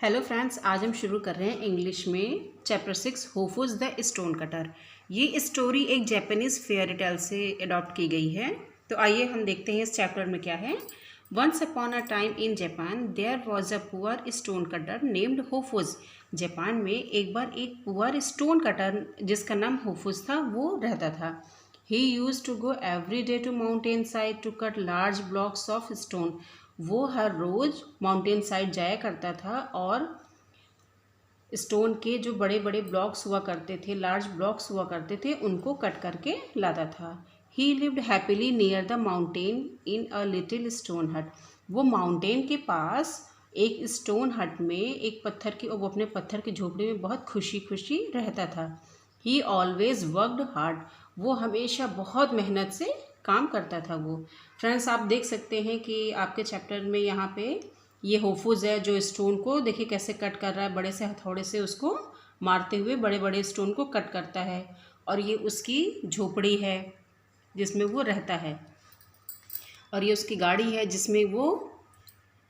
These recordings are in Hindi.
हेलो फ्रेंड्स, आज हम शुरू कर रहे हैं इंग्लिश में चैप्टर 6 होफुज द स्टोन कटर। ये स्टोरी एक जापानीज फेयरी टेल से अडॉप्ट की गई है। तो आइए हम देखते हैं इस चैप्टर में क्या है। Once upon a time in Japan there was a poor stone cutter named Hofus. Japan में एक बार एक पुअर स्टोन कटर जिसका नाम होफुज था वो रहता था। He use to go every day to mountain side to cut large blocks of stone. वो हर रोज माउंटेन साइड जाया करता था और स्टोन के जो बड़े बड़े ब्लॉक्स हुआ करते थे, लार्ज ब्लॉक्स हुआ करते थे, उनको कट करके लाता था। ही lived happily near the mountain in a little stone हट। वो माउंटेन के पास एक स्टोन हट में एक पत्थर की, वो अपने पत्थर की झोपड़ी में बहुत खुशी खुशी रहता था। ही ऑलवेज वर्कड हार्ड। वो हमेशा बहुत मेहनत से काम करता था। वो फ्रेंड्स, आप देख सकते हैं कि आपके चैप्टर में यहाँ पे ये होफुज है जो स्टोन को देखिए कैसे कट कर रहा है। बड़े से हथौड़े से उसको मारते हुए बड़े बड़े स्टोन को कट करता है। और ये उसकी झोपड़ी है जिसमें वो रहता है, और ये उसकी गाड़ी है जिसमें वो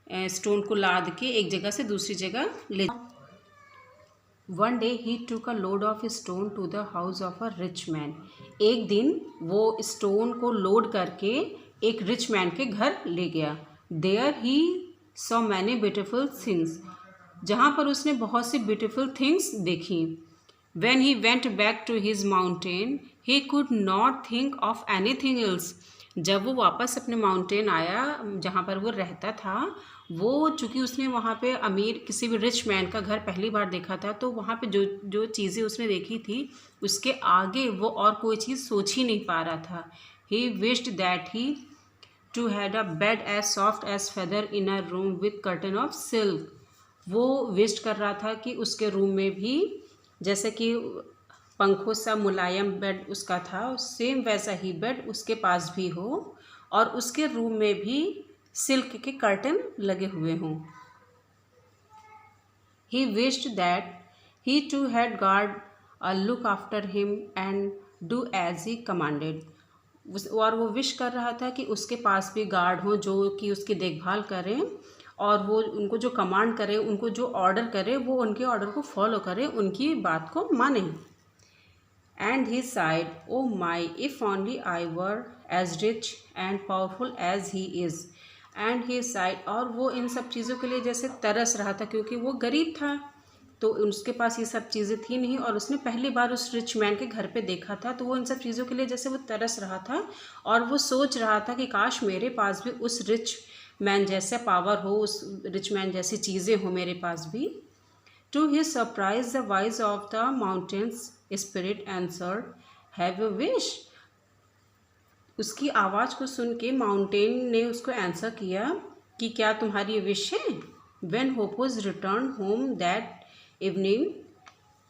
स्टोन को लाद के एक जगह से दूसरी जगह ले। One day he took a load of stone to the house of a rich man. एक दिन वो स्टोन को लोड करके एक रिच मैन के घर ले गया। There he saw many beautiful things. जहाँ पर उसने बहुत सी ब्यूटिफुल थिंग्स देखी। When he went back to his mountain he could not think of anything else. जब वो वापस अपने माउंटेन आया जहाँ पर वो रहता था, वो चूँकि उसने वहाँ पे अमीर किसी भी रिच मैन का घर पहली बार देखा था, तो वहाँ पे जो जो चीज़ें उसने देखी थी उसके आगे वो और कोई चीज़ सोच ही नहीं पा रहा था। He wished that he too had a bed as soft as feather in a room with curtain of silk. वो विश्ड कर रहा था कि उसके रूम में भी जैसे कि पंखों सा मुलायम बेड उसका था, सेम वैसा ही बेड उसके पास भी हो और उसके रूम में भी सिल्क के कर्टन लगे हुए हों। He wished that he too had guard a look after him and do as he commanded. और वो विश कर रहा था कि उसके पास भी गार्ड हों जो कि उसकी देखभाल करें और वो उनको जो कमांड करे, उनको जो ऑर्डर करे, वो उनके ऑर्डर को फॉलो करे, उनकी बात को माने। And he sighed, "Oh my, if only I were as rich and powerful as he is." And he sighed, और वो इन सब चीज़ों के लिए जैसे तरस रहा था क्योंकि वो गरीब था, तो उसके पास ये सब चीज़ें थी नहीं और उसने पहली बार उस रिच मैन के घर पे देखा था, तो वो इन सब चीज़ों के लिए जैसे वो तरस रहा था और वो सोच रहा था कि काश मेरे पास भी उस रिच मैन जैसे पावर हो, उस रिच मैन जैसी चीज़ें हो मेरे पास भी। To his surprise, the voice of the mountain's spirit answered, "Have a wish." उसकी आवाज़ को सुन के माउंटेन ने उसको आंसर किया कि क्या तुम्हारी विश है। When Hopus returned home that evening,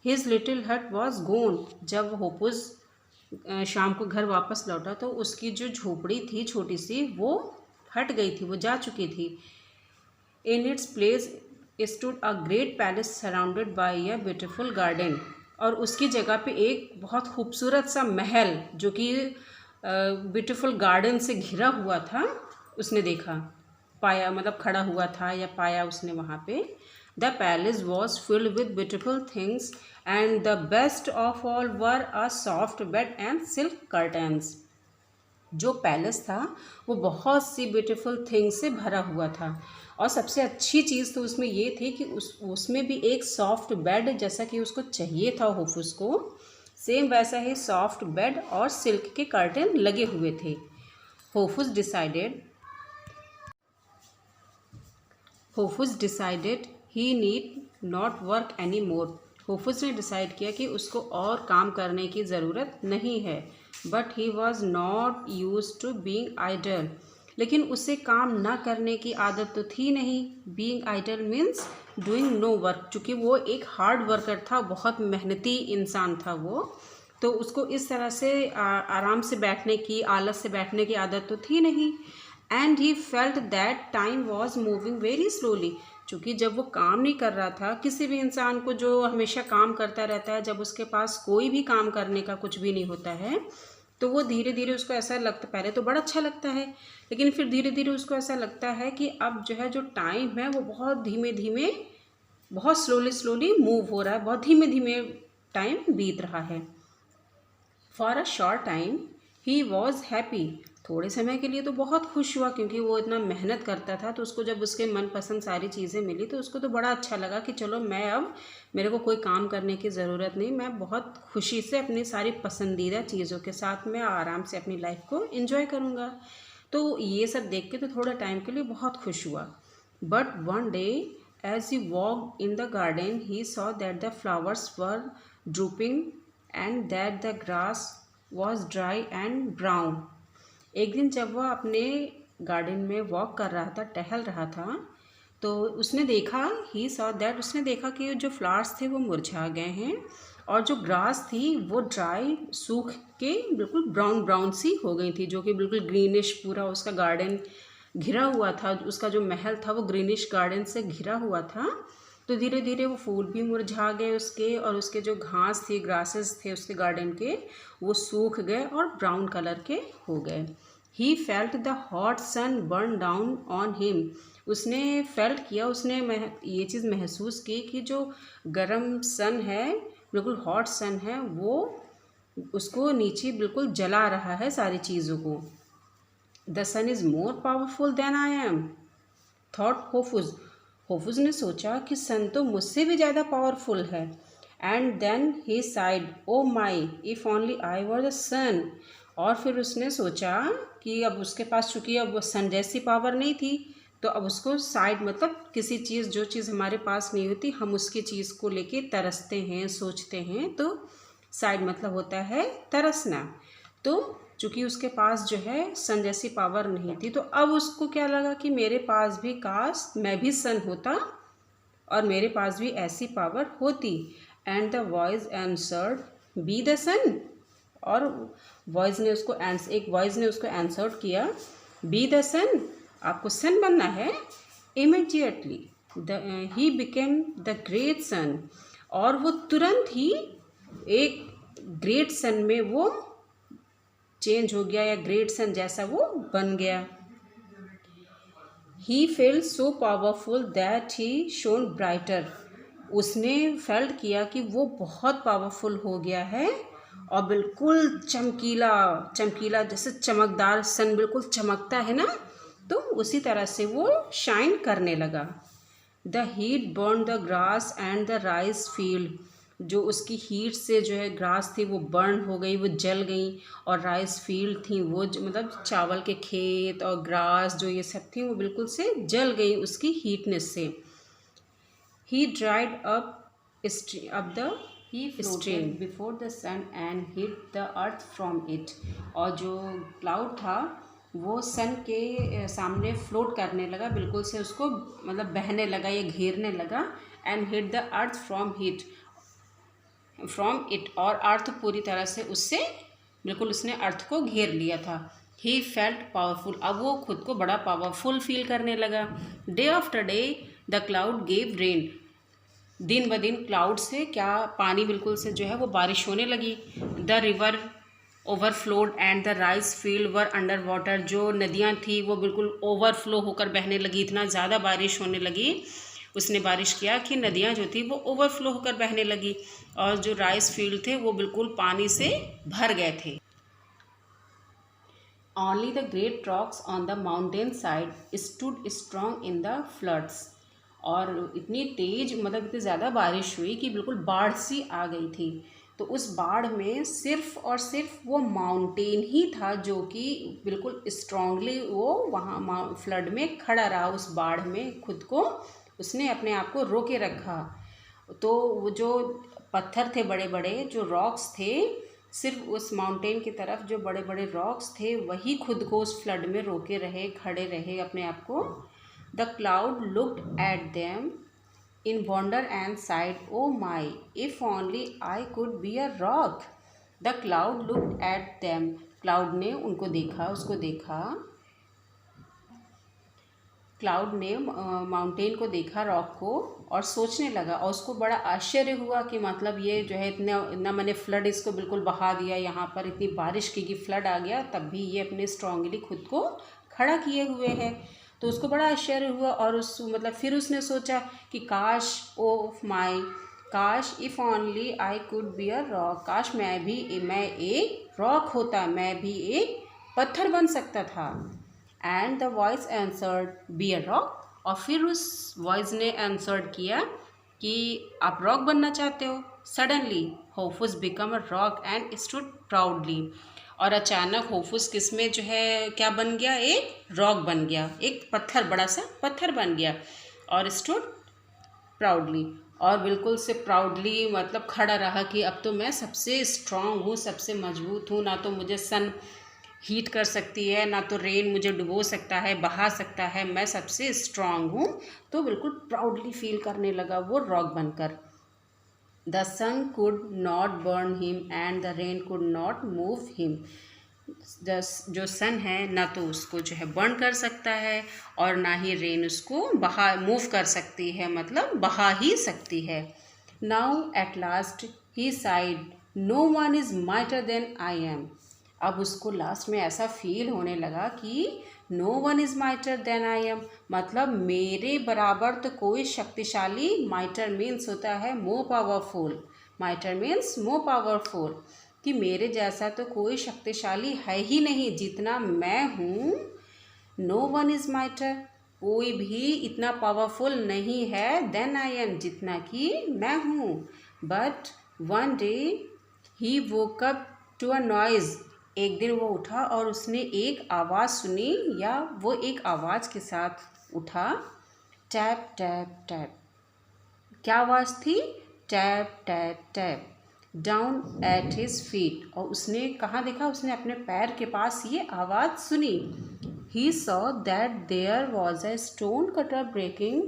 his little hut was gone. जब होपुस शाम को घर वापस लौटा तो उसकी जो झोपड़ी थी छोटी सी, वो हट गई थी, वो जा चुकी थी। In its place stood a great palace surrounded by a beautiful garden. और उसकी जगह पे एक बहुत खूबसूरत सा महल जो कि ब्यूटीफुल गार्डन से घिरा हुआ था, उसने देखा, पाया, मतलब खड़ा हुआ था या पाया उसने वहाँ पे। The palace was filled with beautiful things and the best of all were a soft bed and silk curtains. जो पैलेस था वो बहुत सी ब्यूटीफुल थिंग्स से भरा हुआ था और सबसे अच्छी चीज़ तो उसमें ये थी कि उसमें भी एक सॉफ्ट बेड, जैसा कि उसको चाहिए था होफुस को, सेम वैसा ही सॉफ्ट बेड और सिल्क के कर्टन लगे हुए थे। Hofus decided he need not work any more. Hofus ने डिसाइड किया कि उसको और काम करने की ज़रूरत नहीं है। But he was not use to being idle. लेकिन उसे काम ना करने की आदत तो थी नहीं। Being idle means doing no work. चूँकि वो एक हार्ड वर्कर था, बहुत मेहनती इंसान था वो, तो उसको इस तरह से आराम से बैठने की, आलस से बैठने की आदत तो थी नहीं। And he felt that time was moving very slowly. चूँकि जब वो काम नहीं कर रहा था, किसी भी इंसान को जो हमेशा काम करता रहता है, जब उसके पास कोई भी काम करने का कुछ भी नहीं होता है, तो वो धीरे धीरे उसको ऐसा लगता, पहले तो बड़ा अच्छा लगता है, लेकिन फिर धीरे धीरे उसको ऐसा लगता है कि अब जो है जो टाइम है वो बहुत धीमे धीमे बहुत स्लोली मूव हो रहा है, बहुत धीमे धीमे टाइम बीत रहा है। For a short time he was happy, थोड़े समय के लिए तो बहुत खुश हुआ, क्योंकि वो इतना मेहनत करता था, तो उसको जब उसके मनपसंद सारी चीज़ें मिली तो उसको तो बड़ा अच्छा लगा कि चलो मैं अब, मेरे को कोई काम करने की ज़रूरत नहीं, मैं बहुत खुशी से अपनी सारी पसंदीदा चीज़ों के साथ मैं आराम से अपनी लाइफ को एंजॉय करूँगा। तो ये सब देख के तो थोड़ा टाइम के लिए बहुत खुश हुआ। But one day as he walk in the garden he saw that the flowers were drooping and that the grass was dry and brown. एक दिन जब वह अपने गार्डन में वॉक कर रहा था, टहल रहा था, तो उसने देखा, ही सॉ दैट, उसने देखा कि जो फ्लावर्स थे वो मुरझा गए हैं और जो ग्रास थी वो ड्राई, सूख के बिल्कुल ब्राउन ब्राउन सी हो गई थी, जो कि बिल्कुल ग्रीनिश पूरा उसका गार्डन घिरा हुआ था, उसका जो महल था वो ग्रीनिश गार्डन से घिरा हुआ था। तो धीरे धीरे वो फूल भी मुरझा गए उसके, और उसके जो घास थी, ग्रासेस थे उसके गार्डन के, वो सूख गए और ब्राउन कलर के हो गए। He felt the hot sun burn down on him, उसने फेल्ट किया, उसने ये चीज़ महसूस की कि जो गर्म सन है, बिल्कुल हॉट सन है, वो उसको नीचे बिल्कुल जला रहा है सारी चीज़ों को। The sun is more powerful than I am, thought Hofus, Hofus ने सोचा कि सन तो मुझसे भी ज़्यादा पावरफुल है। And then he sighed, oh my if only I were the sun, और फिर उसने सोचा कि अब उसके पास, चूँकि अब सन जैसी पावर नहीं थी, तो अब उसको साइड, मतलब किसी चीज़, जो चीज़ हमारे पास नहीं होती हम उसकी चीज़ को लेके तरसते हैं, सोचते हैं, तो साइड मतलब होता है तरसना। तो चूँकि उसके पास जो है सन जैसी पावर नहीं थी, तो अब उसको क्या लगा कि मेरे पास भी, काश मैं भी सन होता और मेरे पास भी ऐसी पावर होती। And the voice answered, be the sun, और वॉइस ने उसको एक वॉइस ने उसको आंसर्ड किया, बी द सन, आपको सन बनना है। Immediately he became the great सन, और वो तुरंत ही एक ग्रेट सन में वो चेंज हो गया, या ग्रेट सन जैसा वो बन गया। He felt so powerful that he shown brighter, उसने फेल्ट किया कि वो बहुत पावरफुल हो गया है और बिल्कुल चमकीला चमकीला, जैसे चमकदार सन बिल्कुल चमकता है ना, तो उसी तरह से वो शाइन करने लगा। The heat burn the grass and the rice field, जो उसकी हीट से जो है ग्रास थी वो बर्न हो गई, वो जल गई, और राइस फील्ड थी वो मतलब चावल के खेत और ग्रास जो ये सब थी वो बिल्कुल से जल गई उसकी हीटनेस से। He dried up the he floated before the sun and hid the earth from it, और जो क्लाउड था वो सन के सामने फ्लोट करने लगा, बिल्कुल से उसको मतलब बहने लगा या घेरने लगा। And hid the earth from it, और अर्थ पूरी तरह से उससे बिल्कुल उसने अर्थ को घेर लिया था। ही फेल्ट पावरफुल, अब वो खुद को बड़ा पावरफुल फील करने लगा। Day after day the cloud gave rain, दिन ब दिन क्लाउड से क्या पानी बिल्कुल से जो है वो बारिश होने लगी। The river overflowed and the rice field were under water, जो नदियाँ थी वो बिल्कुल ओवरफ्लो होकर बहने लगी, इतना ज़्यादा बारिश होने लगी, उसने बारिश किया कि नदियाँ जो थी वो ओवरफ्लो होकर बहने लगी, और जो राइस फील्ड थे वो बिल्कुल पानी से भर गए थे। Only the great rocks on the mountain side stood strong in the floods, और इतनी तेज मतलब इतनी ज़्यादा बारिश हुई कि बिल्कुल बाढ़ सी आ गई थी। तो उस बाढ़ में सिर्फ और सिर्फ वो माउंटेन ही था जो कि बिल्कुल स्ट्रांगली वो वहाँ फ्लड में खड़ा रहा, उस बाढ़ में खुद को उसने अपने आप को रोके रखा। तो वो जो पत्थर थे बड़े बड़े, जो रॉक्स थे, सिर्फ उस माउंटेन की तरफ जो बड़े बड़े रॉक्स थे वही खुद को उस फ्लड में रोके रहे, खड़े रहे अपने आप को। The cloud looked at them in wonder and sighed, oh my, if only I could be a rock. The cloud looked at them, cloud ने उनको देखा, उसको देखा, क्लाउड ने माउंटेन को देखा, रॉक को, और सोचने लगा, और उसको बड़ा आश्चर्य हुआ कि मतलब ये जो है इतना मैंने फ्लड इसको बिल्कुल बहा दिया, यहाँ पर इतनी बारिश की कि फ्लड आ गया, तब भी ये अपने स्ट्रांगली खुद को खड़ा किए हुए है। तो उसको बड़ा आश्चर्य हुआ और उस मतलब फिर उसने सोचा कि काश काश if only I could be a rock, काश मैं एक रॉक होता, मैं भी एक पत्थर बन सकता था। And the voice answered be a rock, और फिर उस वॉइस ने आंसर्ड किया कि आप रॉक बनना चाहते हो। Suddenly Hofus become a rock and stood proudly, और अचानक होफुस किसमें जो है क्या बन गया, एक रॉक बन गया, एक पत्थर, बड़ा सा पत्थर बन गया, और स्टूड प्राउडली, और बिल्कुल से प्राउडली मतलब खड़ा रहा कि अब तो मैं सबसे स्ट्रांग हूँ, सबसे मजबूत हूँ, ना तो मुझे सन हीट कर सकती है, ना तो रेन मुझे डुबो सकता है, बहा सकता है, मैं सबसे स्ट्रांग हूँ। तो बिल्कुल प्राउडली फील करने लगा वो रॉक बनकर। The sun could not burn him and the rain could not move him, जो सन है ना तो उसको जो है बर्न कर सकता है और ना ही रेन उसको मूव कर सकती है, मतलब बहा ही सकती है। Now at last he sighed, no one is mightier than I am, अब उसको लास्ट में ऐसा फील होने लगा कि no one is mightier than I am, मतलब मेरे बराबर तो कोई शक्तिशाली, माइटर मीन्स होता है more powerful, माइटर means more powerful, कि मेरे जैसा तो कोई शक्तिशाली है ही नहीं जितना मैं हूँ। नो वन इज़ माइटर, कोई भी इतना पावरफुल नहीं है देन आई एम, जितना कि मैं हूँ। But one day he woke up to a noise, एक दिन वो उठा और उसने एक आवाज़ सुनी, या वो एक आवाज़ के साथ उठा, टैप टैप टैप। क्या आवाज़ थी? Tap tap tap down at his feet, और उसने कहाँ देखा, उसने अपने पैर के पास ये आवाज़ सुनी। He saw that there was a stone cutter breaking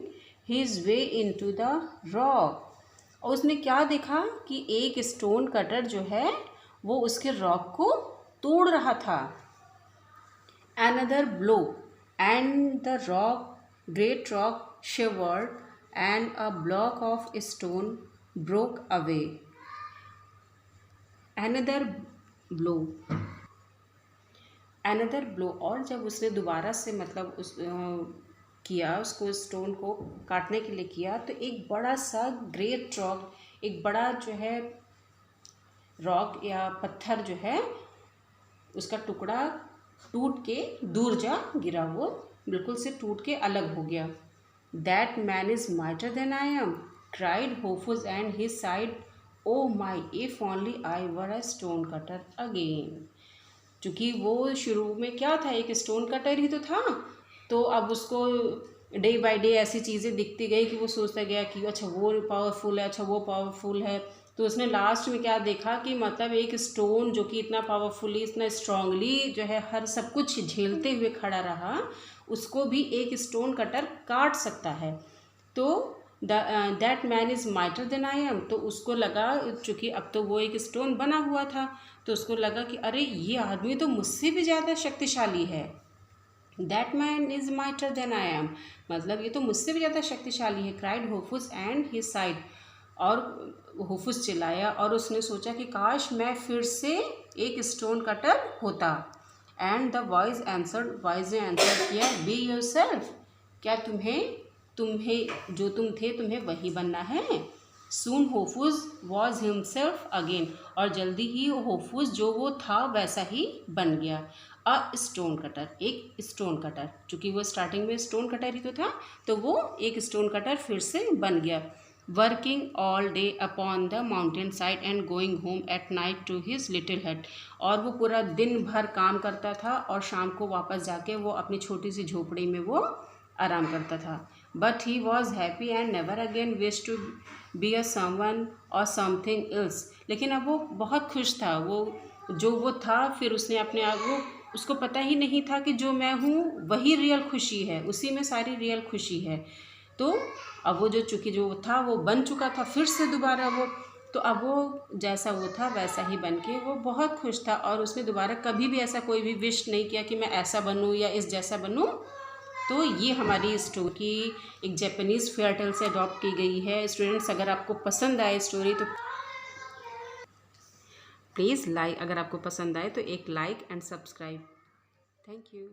his way into the rock, और उसने क्या देखा कि एक स्टोन कटर जो है वो उसके रॉक को तोड़ रहा था। Another blow and the great rock shivered and a block of stone broke away. Another blow, और जब उसने दोबारा से मतलब किया, उसको स्टोन को काटने के लिए किया, तो एक बड़ा सा ग्रेट रॉक, एक बड़ा जो है रॉक या पत्थर जो है उसका टुकड़ा टूट के दूर जा गिरा, वो बिल्कुल से टूट के अलग हो गया। That man is mightier than I am, cried Hofus and his sighed, oh my if only I were a stone cutter again. क्योंकि वो शुरू में क्या था, एक स्टोन कटर ही तो था, तो अब उसको डे बाय डे ऐसी चीज़ें दिखती गई कि वो सोचता गया कि अच्छा वो पावरफुल है, अच्छा वो पावरफुल है। तो उसने लास्ट में क्या देखा कि मतलब एक स्टोन जो कि इतना पावरफुली, इतना स्ट्रांगली जो है हर सब कुछ झेलते हुए खड़ा रहा, उसको भी एक स्टोन कटर काट सकता है। तो that man is mightier than I am, तो उसको लगा, चूँकि अब तो वो एक स्टोन बना हुआ था, तो उसको लगा कि अरे ये आदमी तो मुझसे भी ज़्यादा शक्तिशाली है। That man is mightier than I am, मतलब ये तो मुझसे भी ज़्यादा शक्तिशाली है। Cried Hofus and his sighed, और होफुस चिल्लाया, और उसने सोचा कि काश मैं फिर से एक स्टोन कटर होता। एंड द वॉइस ने आंसर किया, बी योरसेल्फ, क्या तुम्हें जो तुम थे तुम्हें वही बनना है। सून होफुस वॉज हिमसेल्फ अगेन, और जल्दी ही होफुस जो वो था वैसा ही बन गया। अ स्टोन कटर, एक स्टोन कटर, चूँकि वो स्टार्टिंग में स्टोन कटर ही तो था, तो वो एक स्टोन कटर फिर से बन गया। Working all day upon the mountain side and going home at night to his little hut, और वो पूरा दिन भर काम करता था और शाम को वापस जाके वो अपनी छोटी सी झोपड़ी में वो आराम करता था। But he was happy and never again wish to be a someone और समथिंग एल्स, लेकिन अब वो बहुत खुश था, वो जो वो था, फिर उसने अपने आप वो, उसको पता ही नहीं था कि जो मैं हूँ वही रियल खुशी है, उसी में सारी रियल खुशी है। तो अब वो जो चूँकि जो था वो बन चुका था फिर से दोबारा वो, तो अब वो जैसा वो था वैसा ही बन के वो बहुत खुश था, और उसने दोबारा कभी भी ऐसा कोई भी विश नहीं किया कि मैं ऐसा बनूँ या इस जैसा बनूँ। तो ये हमारी स्टोरी एक जापानीज़ फेयर टेल से अडॉप्ट की गई है। स्टूडेंट्स, अगर आपको पसंद आए स्टोरी तो प्लीज़ लाइक, अगर आपको पसंद आए तो एक like and subscribe. Thank you.